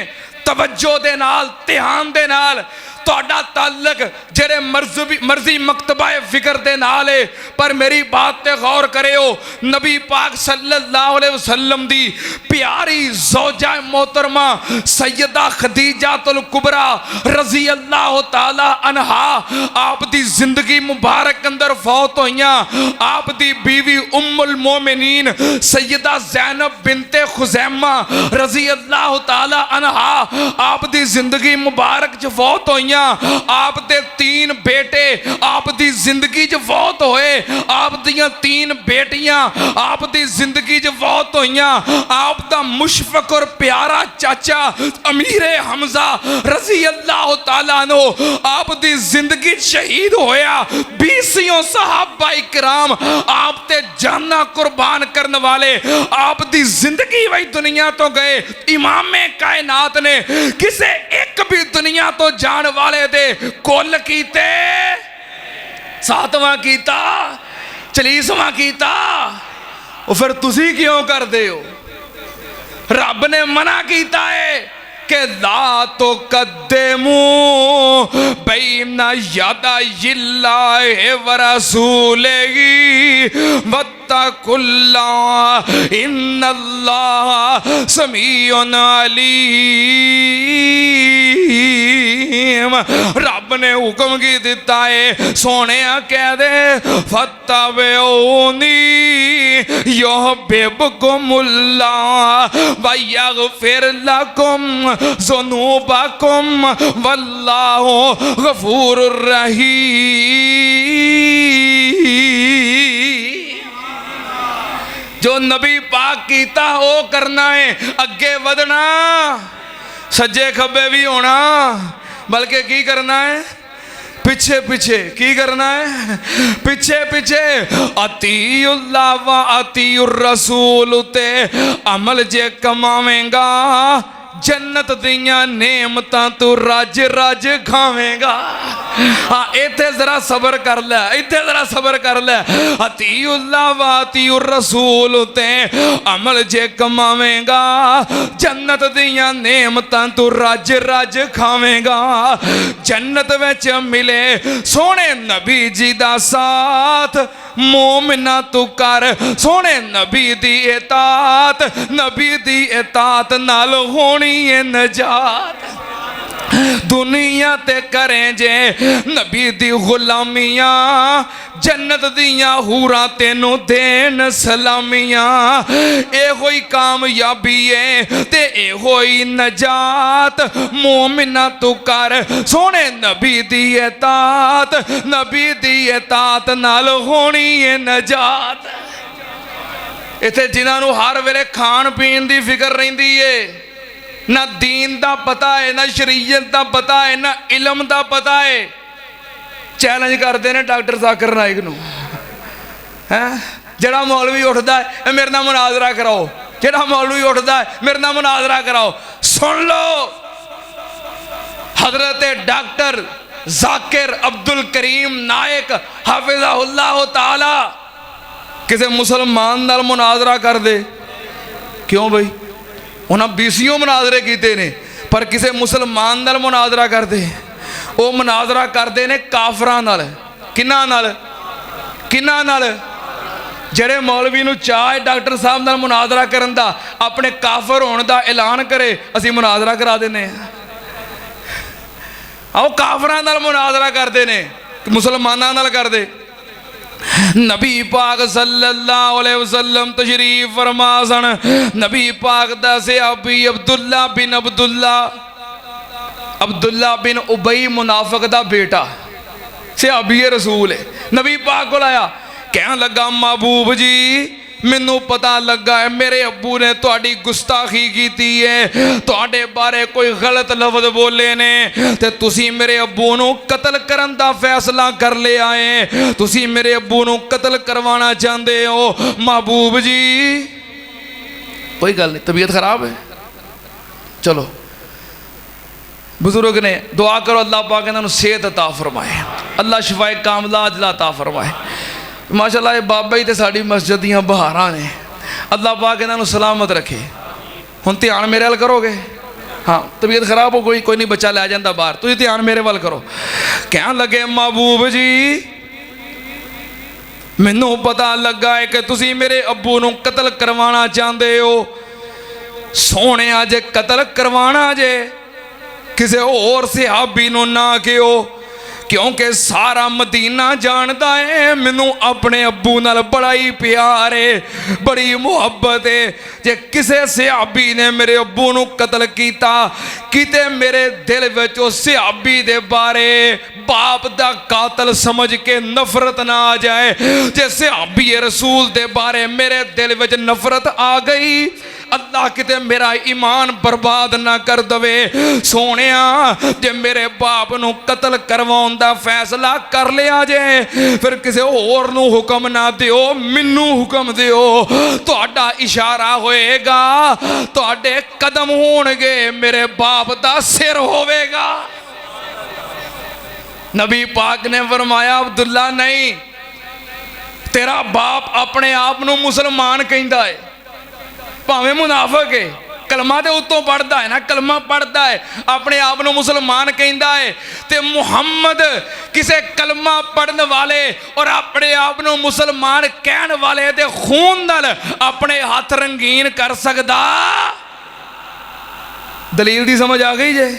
तवज्जो दे नाल ध्यान दे नाल तुहाडा ताल्लुक जेड़े मर्जी मकतबा फिक्र दे नाल है पर मेरी बात ते गौर करियो नबी पाक सल्लल्लाहु अलैहि वसल्लम दी प्यारी ज़ौजा मोहतरमा सैयदा खदीजातुल कुबरा रज़ी अल्लाह ताला अन्हा आप दी जिंदगी मुबारक अंदर फौत होइयां आप दी बीवी उम्मुल मोमिनीन सैयदा ज़ैनब बिनते खुज़ैमा रज़ी अल्लाह ताला अन्हा आप दी जिंदगी मुबारक च फौत होइयां आप दे 3 बेटे आप दी जिंदगी च फौत होए आप दियां 3 बेटियां आप दी जिंदगी च फौत होइयां आप दा मुशफक और प्यारा चाचा अमीरे हमजा रज़ी अल्लाह ताला अन्हु आप दी जिंदगी शहीद होया 20 सहाबा इकराम आप ते जाना कुर्बान करने वाले आप दी जिंदगी वही दुनिया तो गए इमामे कायनात ने किसे एक भी दुनिया तो जान वाले दे कुल कीते 7वां कीता 40वां कीता फिर तुसी क्यों करदे हो रब ने मना कीता है कि ला तो कद्दमू बैना यादा इल्लाहि व रसूलिही वत्तकुल्लाह इन्नल्लाह समीउन अलीम रब ने हुक्म की दिता है सोने कह दे फत्तबिऊनी युहिब्बुकुमुल्लाह व यगफिर लकुम ज़ुनूबकुम वल्लाहु गफूरुर रहीम जो नबी पाक कीता वो करना है अगे वधना सज्जे खब्बे भी होना बल्कि की करना है पीछे पीछे की करना है पीछे पीछे अतीउल्लाह व अतीउर रसूल ते अमल जे कमावेंगा जन्नत दियां नेमतां तू रज रज खावेंगा हाँ इत्थे जरा सबर कर ले इत्थे जरा सबर कर ले अतीउल्लाह व अतीउर रसूल ते अमल जे कमावेंगा जन्नत दियां नेमतां तू रज रज खावेंगा जन्नत विच मिले सोने नबी जी दा साथ मोमिना तू कर सोने नबी दी इतात नाल होनी है नजात दुनिया ते करें जे नबी दी गुलामियां जन्नत दियां हूरां तेनू देन सलामियां एहो ही कामयाबी है ते एहो ही नजात मोमिना तू कर सोने नबी दी इतात नाल होनी है नजात इत्थे जिन्हां हर वेले खाण पीण दी फिक्र रहिंदी है ना दीन दा पता है ना शरीयत दा पता है ना इलम दा पता है चैलेंज करते हैं डॉक्टर जाकिर नाइक नूं है जड़ा मौलवी उठता है मेरे नाल मुनाजरा कराओ जड़ा मौलवी उठता है मेरे नाल मुनाजरा कराओ सुन लो हजरत डॉक्टर जाकिर अब्दुल करीम नायक हाफिज़हुल्लाह ताला किसी मुसलमान नाल मुनाजरा कर दे, क्यों बई उन्हें 20 मुनाजरे किए ने, पर किसी मुसलमान नाल मुनाजरा कर दे, वो मुनाजरा करते ने काफरां नाल। किन्हां नाल? किन्हां नाल? जेड़े मौलवी नूं चाहे डॉक्टर साहब नाल मुनाजरा करन दा, अपने काफर होने का ऐलान करे, असीं मुनाजरा करा देने। आओ काफरां नाल मुनाजरा करते ने, मुसलमानां नाल करदे। नबी पाक सल्लल्लाहु अलैहि वसल्लम तशरीफ फरमा सन। नबी पाक दा सहाबी अब्दुल्ला बिन उबई मुनाफिक दा बेटा सहाबी रसूल है। नबी पाक को आया, कहन लगा महबूब जी मैनू पता लगा है मेरे अब्बू ने तुहाडी गुस्ताखी की है, तुहाडे बारे कोई गलत लफ्ज बोले ने, ते तुसी मेरे अब्बू नू कतल करन दा फैसला कर लिया है, तुसी मेरे अब्बू नू कतल करवाना चाहते हो। महबूब जी कोई गल नहीं, तबीयत खराब है, चलो बुजुर्ग ने दुआ करो अल्लाह पाक इन्हां नू सेहत अता फरमाए, अल्लाह शिफाए कामला अजला अता फरमाए। माशाअल्लाह ये बाबा ही तो साड़ी मस्जिद दियां बहारां ने, अल्लाह पाक इन्हां नू सलामत रखे। हुण ध्यान मेरे वाल करोगे? हाँ तबीयत खराब हो कोई नहीं, बच्चा लै जांदा बाहर, तुसीं ध्यान मेरे वाल करो। कहन लगे महबूब जी मैनू पता लगा है कि तुसीं मेरे अब्बू नू कतल करवाना चाहते हो। सोने जे कतल करवाना जे किसी होर सहाबी नू ना कहो, क्योंकि सारा मदीना जानता है मैनू अपने अब्बू नाल बड़ा ही प्यार है, बड़ी मुहब्बत है। जे किसी सहाबी ने मेरे अब्बू नू कतल किया, किते मेरे दिल विच उस सहाबी दे बारे बाप दा कातल समझ के नफरत ना आ जाए। जे सहाबी रसूल दे बारे मेरे दिल विच नफरत आ गई, अल्लाह किते मेरा ईमान बर्बाद ना कर दवे। सोनिया जे मेरे बाप नू कतल करवाउण दा फैसला कर लिया जे, फिर किसी होर नू हुक्म ना दिओ, मैनू हुक्म दिओ। तुहाडा इशारा होएगा, तुहाडे कदम होणगे, मेरे बाप दा सिर होवेगा। नबी पाक ने फरमाया अब्दुल्ला नहीं, तेरा बाप अपने आप नू मुसलमान कहंदा है, भावें मुनाफिक है, कलमा तो उत्तों पढ़ता है ना, कलमा पढ़ता है, अपने आप को मुसलमान कहता है। तो मुहम्मद किसे कलमा पढ़ने वाले और अपने आप को मुसलमान कहने वाले दे खून नाल अपने हाथ रंगीन कर सकता? दलील की समझ आ गई जे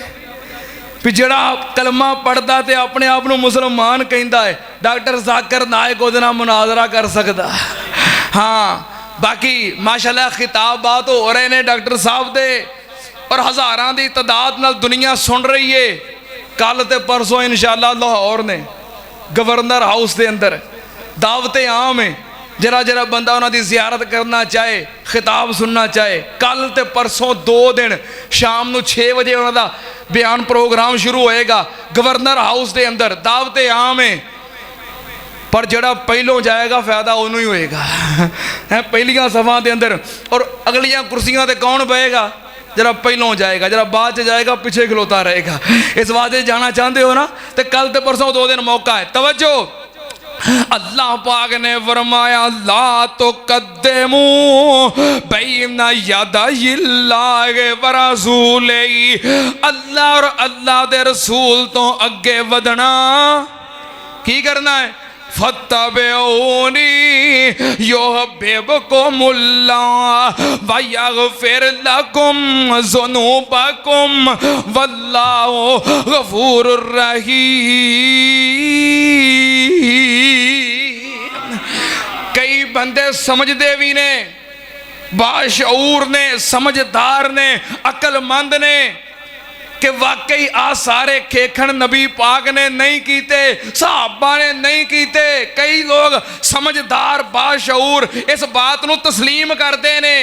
भी जड़ा कलमा पढ़ता तो अपने आप को मुसलमान कहता है, डॉक्टर जाकिर नायक उहदे नाल मुनाजरा कर सकता। हाँ बाकी माशाल्लाह खिताबात हो रहे ने डॉक्टर साहब दे, और हज़ारां दी तादाद नाल दुनिया सुन रही है। कल ते परसों इंशाअल्लाह लाहौर ने गवर्नर हाउस के अंदर दावते आम है, जरा जरा बंदा उन्हां दी जियारत करना चाहे, खिताब सुनना चाहे, कल ते परसों 2 दिन शाम नूं 6 बजे उन्हां दा बयान प्रोग्राम शुरू होएगा गवर्नर हाउस के अंदर, दावते आम है। पर जड़ा पहलों जाएगा फायदा उन्हों ही होएगा है, पहलियां सभा के अंदर, और अगलियां कुर्सियां ते कौन बहेगा? जरा पहलों जाएगा, जरा बाद च जाएगा पीछे खलोता रहेगा। इस वास्ते जाना चाहते हो ना, तो कल तो परसों 2 दिन मौका है। तवज्जो, अल्लाह पाक ने फरमाया ला तो कद्दमू बैना यदाइल्लाहि व रसूलिही, अल्लाह और अल्लाह दे रसूल तो अगे वधना की करना है? फत्तबिऊनी युहिब्बुकुमुल्लाह व यगफिर लकुम ज़ुनूबकुम वल्लाहु गफूरुर रहीम। कई बंदे समझदे भी ने, बाशऊर ने, समझदार ने, अकलमंद ने कि वाकई आ सारे खेखण नबी पाक ने नहीं कीते, सहाबा ने नहीं कीते। कई लोग समझदार बाशऊर इस बात को तस्लीम करते ने।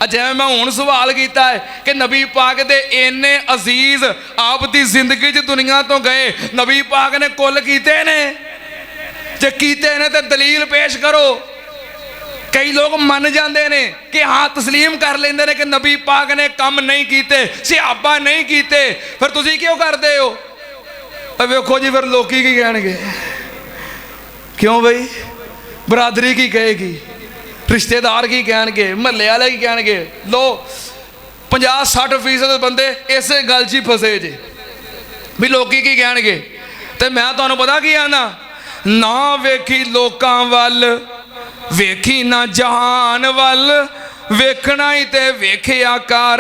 जिवें मैं हुण सवाल किया है कि नबी पाक दे इन्ने अजीज आप दी जिंदगी च दुनिया तो गए, नबी पाक ने कुल कीते ने? जे कीते ने तो दलील पेश करो। कई लोग मन जाते हैं कि हाँ तस्लीम कर लेंदे ने कि नबी पाक ने काम नहीं कीते, सहाबा नहीं कीते, फिर तुसीं क्यों करते हो? वेखो जी फिर लोग की कह क्यों बई बरादरी की कहेगी, रिश्तेदार की कह, महल्ले वाले की कह। लो 50-60% बंदे इस गल च फसे जे भी लोग की कह। तो मैं तुहानू पता की आना, ना वेखी लोकां वल वेखी ना जहान वल, वेखना ही ते वेखिया कर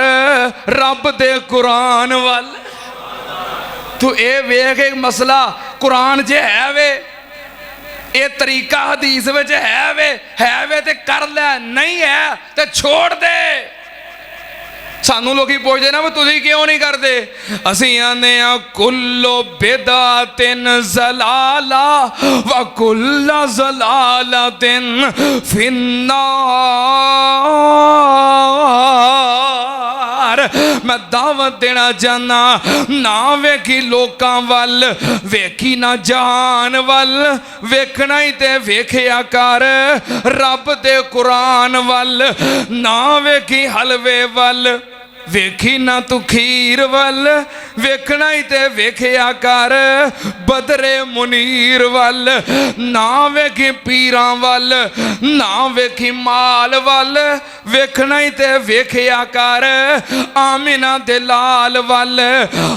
रब दे कुरान वल। तू ये वेख एक मसला कुरान च है वे, ये तरीका हदीस विच है वे ते कर ले, नहीं है ते छोड़ दे। सानू लोग पुछते ना तुसीं क्यों नहीं करते, असीं आने कुल्लो बिदातिन ज़लाला व कुल्ला ज़लालतिन फिन्नार। मैं दावत देना चाहना, ना वेखी लोकां वल वेखी ना जहान वल, वेखना ही ते वेखिया कर रब दे कुरान वल। ना वेखी हलवे वल वेखी ना तू खीर वल, वेखना ही ते वेखिया कर बदरे मुनीर वल। ना वेखी पीरां वल ना वेखी माल वल, वेखना ही ते वेखिया कर आमिना दे लाल वल।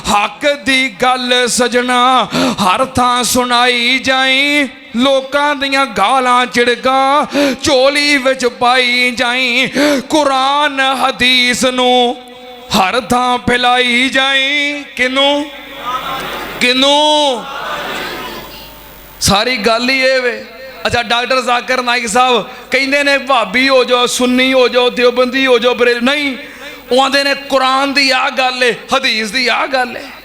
हक दी गल सजना हर थां सुनाई जाई, लोकां दियां गालां चिड़का झोली विच पाई जाई। कुरान हदीस नू हर थां फैलाई जाई, किनू किनू सारी गल ही ये वे। अच्छा डॉक्टर जाकिर नाइक साहब कहते ने भाभी हो जाओ, सुन्नी हो जाओ, देवबंदी हो जाओ, बरेली नहीं। वो आते ने कुरान की आ गल है, हदीस की आ गल है।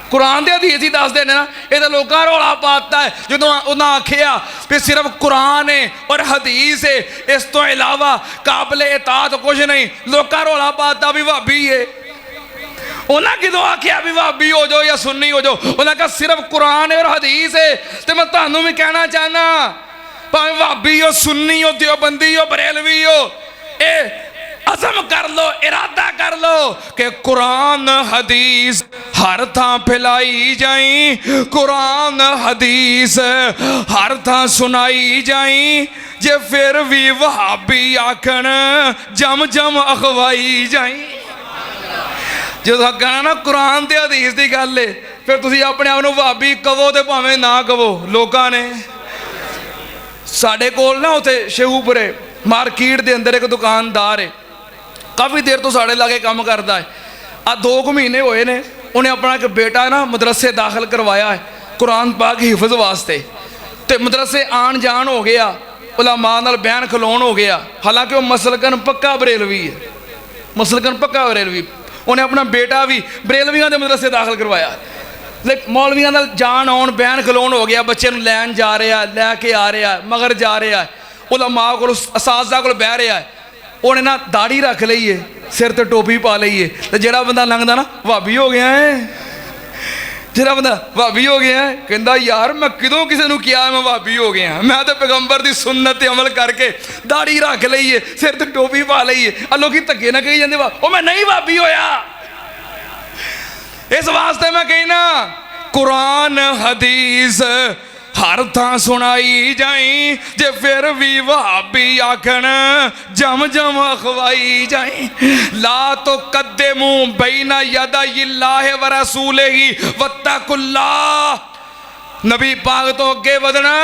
कुरान के हदीस ही दसते हैं ना, ये तो लोगों रौला पाता है जो उन्हें आखिया भी सिर्फ कुरान है और हदीस है, इस तो इलावा काबले इतात कुछ नहीं। लोगों रौला पाता भी भाभी है, उन्हें किदों आखिया भी भाभी हो जाओ या सुन्नी हो जाओ, उन्हें कहा सिर्फ कुरान है और हदीस है। तो मैं तुहानू भी कहना चाहना, भावें भाभी हो, सुन्नी हो, देवबंदी हो, बरेलवी हो, ए अज़म कर लो, इरादा कर लो कि कुरान हदीस हर थां फैलाई जाई, कुरान हदीस हर थां सुनाई जाई। जे फिर भी वहाबी आखन जम जम अखवाई जाई। जो कहना ना कुरान ते हदीस की गल है, फिर तुसीं अपने आप नूं वहाबी कवो ते भावें ना कवो। लोगों ने साडे कोल ना उत्थे शेहूपुरे मार्केट के अंदर एक दुकानदार है, काफ़ी देर तो साढ़े लागे काम करता है। आ 2 महीने होए ने, उन्हें अपना एक बेटा ना मदरसे दाखिल करवाया है कुरान पाक हिफज वास्ते। तो मदरसे आन जान हो गया, उलमा नाल बहन खलोन हो गया। हालांकि वह मसलकन पक्का बरेलवी है, मसलकन पक्का बरेलवी। उन्हें अपना बेटा भी बरेलवियों के मदरसे दाखिल करवाया, लेकिन मौलवियों नाल जान आउन बहन खलोन हो गया। बच्चे नूं लैन जा रहा, लैके आ रहा, मगर जा रहा है, उलमा को असातिज़ा कोल बह रहा है। उन्हें ना दाढ़ी रख ली है, सिर ते टोपी पा ली है, तो जो बंदा लंघदा ना भाभी हो गया है, जो बंदा भाभी हो गया है, कहता यार मैं किदों किसी ने किया मैं भाभी हो गया, मैं तो पैगंबर की सुन्नत ते अमल करके दाढ़ी रख ली है, सिर ते टोपी पा ली है। लोग धक्के ना कही जाते वो मैं नहीं भाभी होया। इस वास्ते मैं कहना कुरान हदीस हर थां सुनाई जाई, जे फिर भी वहाबी आखन जम जम अखवाई जाई। ला तो कद्दे मुंह बैना यदा इल्लाह व रसूलिही वत्तकुल्लाह, नबी पाक तो अगे वधना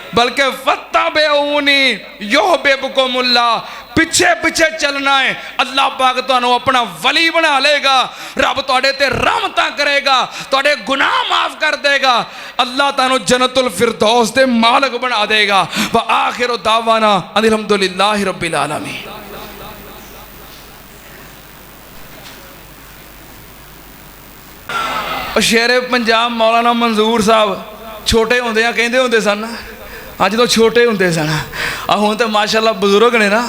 बल्कि फत्तबिऊनी युहब्बुकुमुल्लाह, पिछे पिछे चलना है। अल्लाह पाक तुहानू अपना वली बना लेगा, रब तुहाडे ते रहमतां करेगा, तुहाडे गुनाह माफ कर देगा, अल्लाह तुहानू जन्नतुल फिरदौस दे मालिक बना देगा। व आखिरु दावाना अल्हम्दुलिल्लाहि रब्बिल आलमीन। शेरे पंजाब मौलाना मंजूर साहब छोटे होंदे कहंदे होंदे सन, अज तो छोटे होंदे सन, हुण तो माशाअल्लाह बजुर्ग ने ना,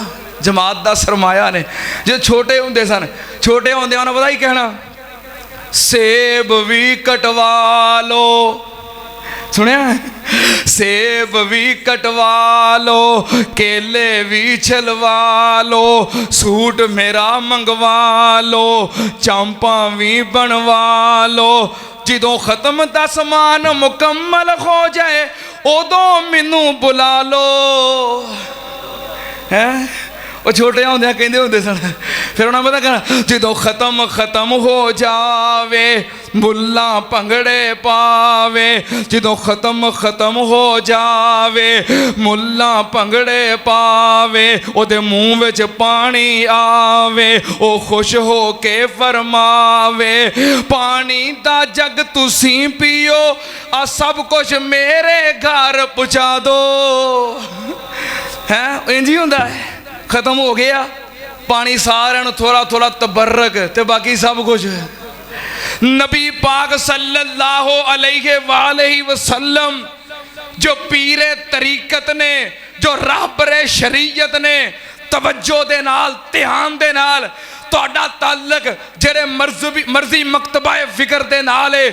जमात का सरमाया ने। जो छोटे होंदे सन, छोटे होंदे उन्हें पता ही कहना सेब भी कटवा लो, सुनिया सेब भी कटवा लो, केले भी छलवा लो, सूट मेरा मंगवा लो, चांपा भी बनवा लो, ਜਦੋਂ ਖਤਮ ਦਾ ਸਮਾਨ ਮੁਕੰਮਲ ਹੋ ਜਾਏ ਉਦੋਂ ਮੈਨੂੰ ਬੁਲਾ ਲੋ। ਹੈ ਉਹ ਛੋਟੇ ਹੁੰਦਿਆਂ ਕਹਿੰਦੇ ਹੁੰਦੇ ਸਨ, ਫਿਰ ਉਹਨਾਂ ਪਤਾ ਕਹਿਣਾ ਜਦੋਂ ਖਤਮ ਹੋ ਜਾਵੇ ਮੁੱਲਾ ਭੰਗੜੇ ਪਾਵੇ, ਜਦੋਂ ਖਤਮ ਹੋ ਜਾਵੇ ਮੁੱਲਾ ਭੰਗੜੇ ਪਾਵੇ, ਉਹਦੇ ਮੂੰਹ ਵਿੱਚ ਪਾਣੀ ਆਵੇ, ਉਹ ਖੁਸ਼ ਹੋ ਕੇ ਫਰਮਾਵੇ ਪਾਣੀ ਦਾ ਜੱਗ ਤੁਸੀਂ ਪੀਓ, ਆ ਸਭ ਕੁਝ ਮੇਰੇ ਘਰ ਪਹੁੰਚਾ ਦੋ। ਹੈ ਇੰਝ ਹੀ ਹੁੰਦਾ ਹੈ, ਖਤਮ ਹੋ ਗਿਆ ਪਾਣੀ, ਸਾਰਿਆਂ ਨੂੰ ਥੋੜਾ ਥੋੜਾ ਤਬਰਕ ਤੇ ਬਾਕੀ ਸਭ ਕੁਝ। नबी पाक सल्लल्लाहु अलैहि वसल्लम जो पीरे तरीकत ने, जो राहबरे शरीयत ने, तवज्जो दे नाल ध्यान दे नाल ਤੁਹਾਡਾ ਤਾਲਕ ਜਿਹੜੇ ਮਰਜ਼ੀ ਮਕਤਬਾ ਫਿਕਰ ਦੇ ਨਾਲ ਹੈ,